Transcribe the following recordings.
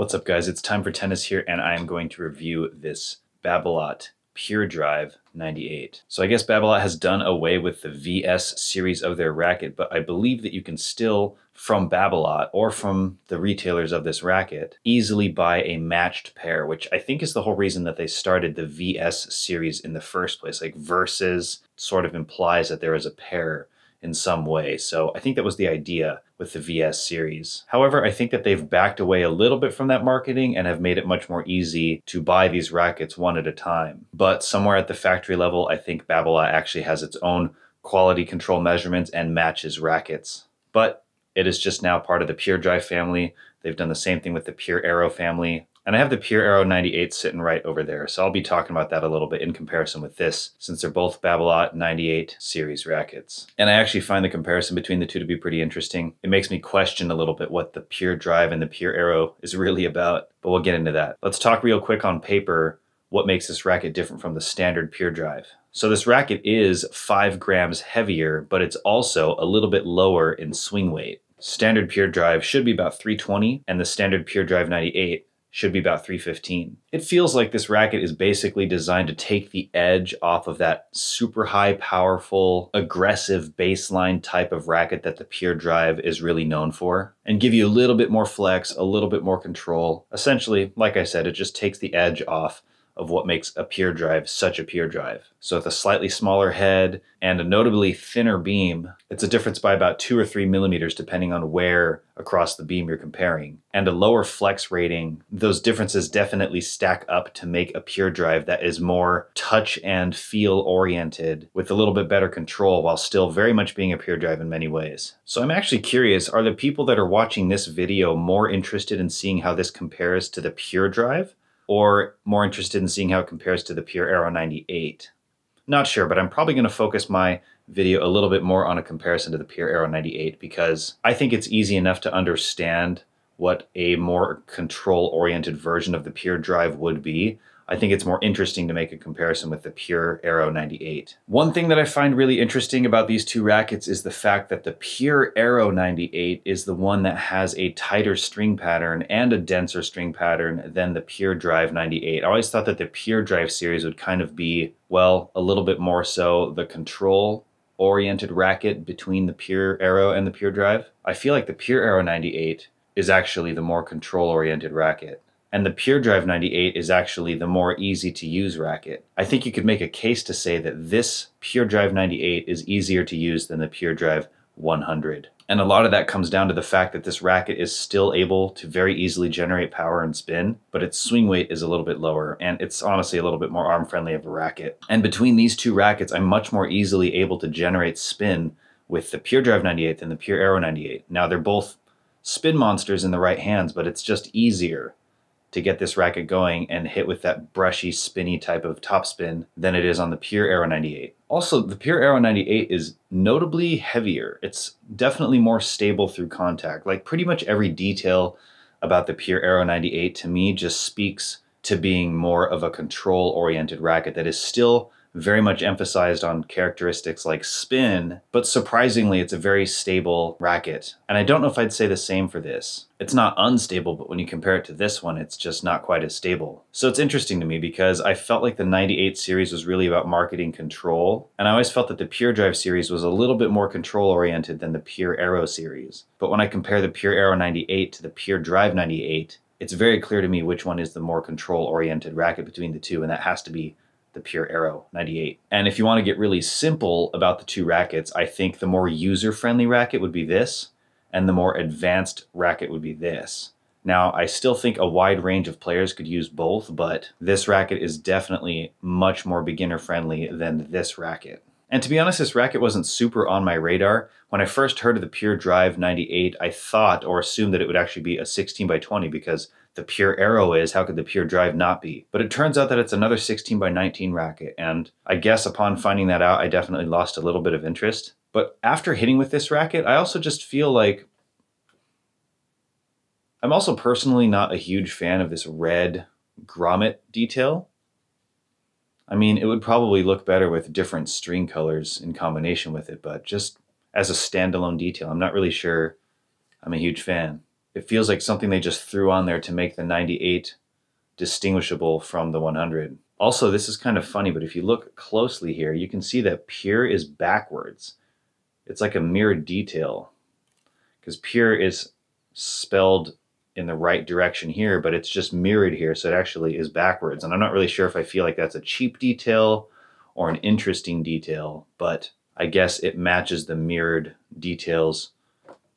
What's up, guys? It's time for tennis here, and I am going to review this Babolat Pure Drive 98. So I guess Babolat has done away with the VS series of their racket, but I believe that you can still, from Babolat or from the retailers of this racket, easily buy a matched pair, which I think is the whole reason that they started the VS series in the first place. Like versus sort of implies that there is a pair in some way. So I think that was the idea with the VS series. However, I think that they've backed away a little bit from that marketing and have made it much more easy to buy these rackets one at a time. But somewhere at the factory level, I think Babolat actually has its own quality control measurements and matches rackets. But it is just now part of the Pure Drive family. They've done the same thing with the Pure Aero family. And I have the Pure Aero 98 sitting right over there, so I'll be talking about that a little bit in comparison with this, since they're both Babolat 98 series rackets. And I actually find the comparison between the two to be pretty interesting. It makes me question a little bit what the Pure Drive and the Pure Aero is really about, but we'll get into that. Let's talk real quick on paper what makes this racket different from the standard Pure Drive. So this racket is 5 grams heavier, but it's also a little bit lower in swing weight. Standard Pure Drive should be about 320, and the standard Pure Drive 98 should be about 315. It feels like this racket is basically designed to take the edge off of that super high, powerful, aggressive baseline type of racket that the Pure Drive is really known for, and give you a little bit more flex, a little bit more control. Essentially, like I said, it just takes the edge off of what makes a Pure Drive such a Pure Drive. So with a slightly smaller head and a notably thinner beam, it's a difference by about 2 or 3 millimeters depending on where across the beam you're comparing, and a lower flex rating, those differences definitely stack up to make a Pure Drive that is more touch and feel oriented with a little bit better control while still very much being a Pure Drive in many ways. So I'm actually curious, are the people that are watching this video more interested in seeing how this compares to the Pure Drive, or more interested in seeing how it compares to the Pure Aero 98? Not sure, but I'm probably going to focus my video a little bit more on a comparison to the Pure Aero 98 because I think it's easy enough to understand what a more control-oriented version of the Pure Drive would be. I think it's more interesting to make a comparison with the Pure Aero 98. One thing that I find really interesting about these two rackets is the fact that the Pure Aero 98 is the one that has a tighter string pattern and a denser string pattern than the Pure Drive 98. I always thought that the Pure Drive series would kind of be, well, a little bit more so the control-oriented racket between the Pure Aero and the Pure Drive. I feel like the Pure Aero 98 is actually the more control-oriented racket, and the Pure Drive 98 is actually the more easy to use racket. I think you could make a case to say that this Pure Drive 98 is easier to use than the Pure Drive 100. And a lot of that comes down to the fact that this racket is still able to very easily generate power and spin, but its swing weight is a little bit lower, and it's honestly a little bit more arm-friendly of a racket. And between these two rackets, I'm much more easily able to generate spin with the Pure Drive 98 than the Pure Aero 98. Now, they're both spin monsters in the right hands, but it's just easier to get this racket going and hit with that brushy, spinny type of topspin than it is on the Pure Aero 98. Also, the Pure Aero 98 is notably heavier. It's definitely more stable through contact. Like pretty much every detail about the Pure Aero 98 to me just speaks to being more of a control-oriented racket that is still very much emphasized on characteristics like spin, but surprisingly, it's a very stable racket. And I don't know if I'd say the same for this. It's not unstable, but when you compare it to this one, it's just not quite as stable. So it's interesting to me because I felt like the 98 series was really about marketing control, and I always felt that the Pure Drive series was a little bit more control-oriented than the Pure Aero series. But when I compare the Pure Aero 98 to the Pure Drive 98, it's very clear to me which one is the more control-oriented racket between the two, and that has to be the Pure Aero 98. And if you want to get really simple about the two rackets, I think the more user-friendly racket would be this, and the more advanced racket would be this. Now, I still think a wide range of players could use both, but this racket is definitely much more beginner-friendly than this racket. And to be honest, this racket wasn't super on my radar. When I first heard of the Pure Drive 98, I thought or assumed that it would actually be a 16 by 20 because the Pure Aero is, how could the Pure Drive not be? But it turns out that it's another 16 by 19 racket, and I guess upon finding that out, I definitely lost a little bit of interest. But after hitting with this racket, I also just feel like I'm also personally not a huge fan of this red grommet detail. I mean, it would probably look better with different string colors in combination with it, but just as a standalone detail, I'm not really sure I'm a huge fan. It feels like something they just threw on there to make the 98 distinguishable from the 100. Also, this is kind of funny, but if you look closely here, you can see that pure is backwards. It's like a mirrored detail, because pure is spelled in the right direction here, but it's just mirrored here, so it actually is backwards. And I'm not really sure if I feel like that's a cheap detail or an interesting detail, but I guess it matches the mirrored details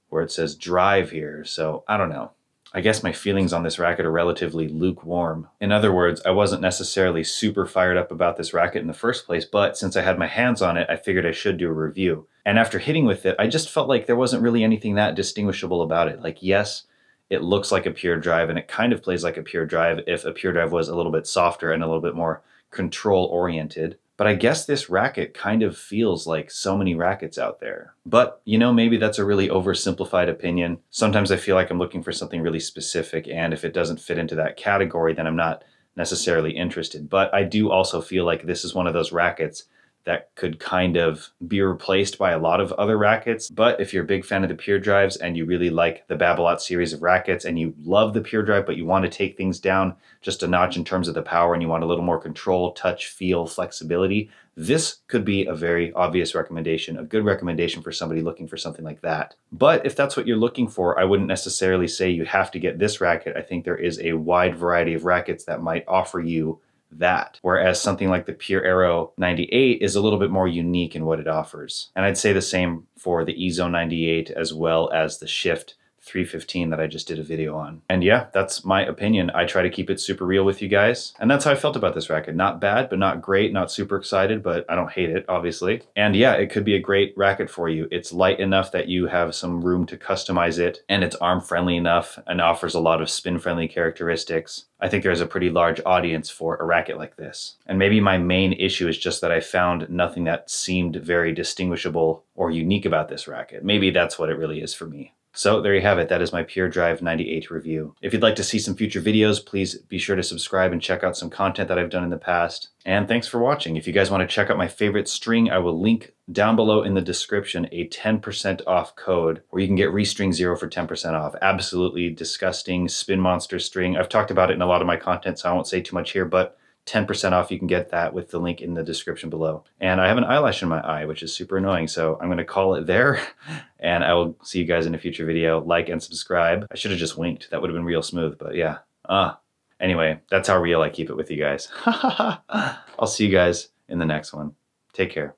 where it says drive here, so I don't know. I guess my feelings on this racket are relatively lukewarm. In other words, I wasn't necessarily super fired up about this racket in the first place, but since I had my hands on it, I figured I should do a review. And after hitting with it, I just felt like there wasn't really anything that distinguishable about it. Like, yes, it looks like a pure drive, and it kind of plays like a pure drive if a pure drive was a little bit softer and a little bit more control-oriented. But I guess this racket kind of feels like so many rackets out there. But, you know, maybe that's a really oversimplified opinion. Sometimes I feel like I'm looking for something really specific, and if it doesn't fit into that category, then I'm not necessarily interested. But I do also feel like this is one of those rackets that could kind of be replaced by a lot of other rackets. But if you're a big fan of the Pure Drives and you really like the Babolat series of rackets and you love the Pure Drive, but you want to take things down just a notch in terms of the power and you want a little more control, touch, feel, flexibility, this could be a very obvious recommendation, a good recommendation for somebody looking for something like that. But if that's what you're looking for, I wouldn't necessarily say you have to get this racket. I think there is a wide variety of rackets that might offer you that. Whereas something like the Pure Aero 98 is a little bit more unique in what it offers. And I'd say the same for the EZone 98 as well as the Shift 315 that I just did a video on. And yeah, that's my opinion. I try to keep it super real with you guys. And that's how I felt about this racket. Not bad, but not great, not super excited, but I don't hate it, obviously. And yeah, it could be a great racket for you. It's light enough that you have some room to customize it, and it's arm friendly enough and offers a lot of spin friendly characteristics. I think there's a pretty large audience for a racket like this. And maybe my main issue is just that I found nothing that seemed very distinguishable or unique about this racket. Maybe that's what it really is for me. So there you have it. That is my Pure Drive 98 review. If you'd like to see some future videos, please be sure to subscribe and check out some content that I've done in the past. And thanks for watching. If you guys want to check out my favorite string, I will link down below in the description a 10% off code where you can get Restring 0 for 10% off. Absolutely disgusting spin monster string. I've talked about it in a lot of my content, so I won't say too much here, but 10% off, you can get that with the link in the description below. And I have an eyelash in my eye, which is super annoying, so I'm gonna call it there, and I will see you guys in a future video. Like and subscribe. I should have just winked. That would have been real smooth, but yeah. Anyway, that's how real I keep it with you guys. I'll see you guys in the next one. Take care.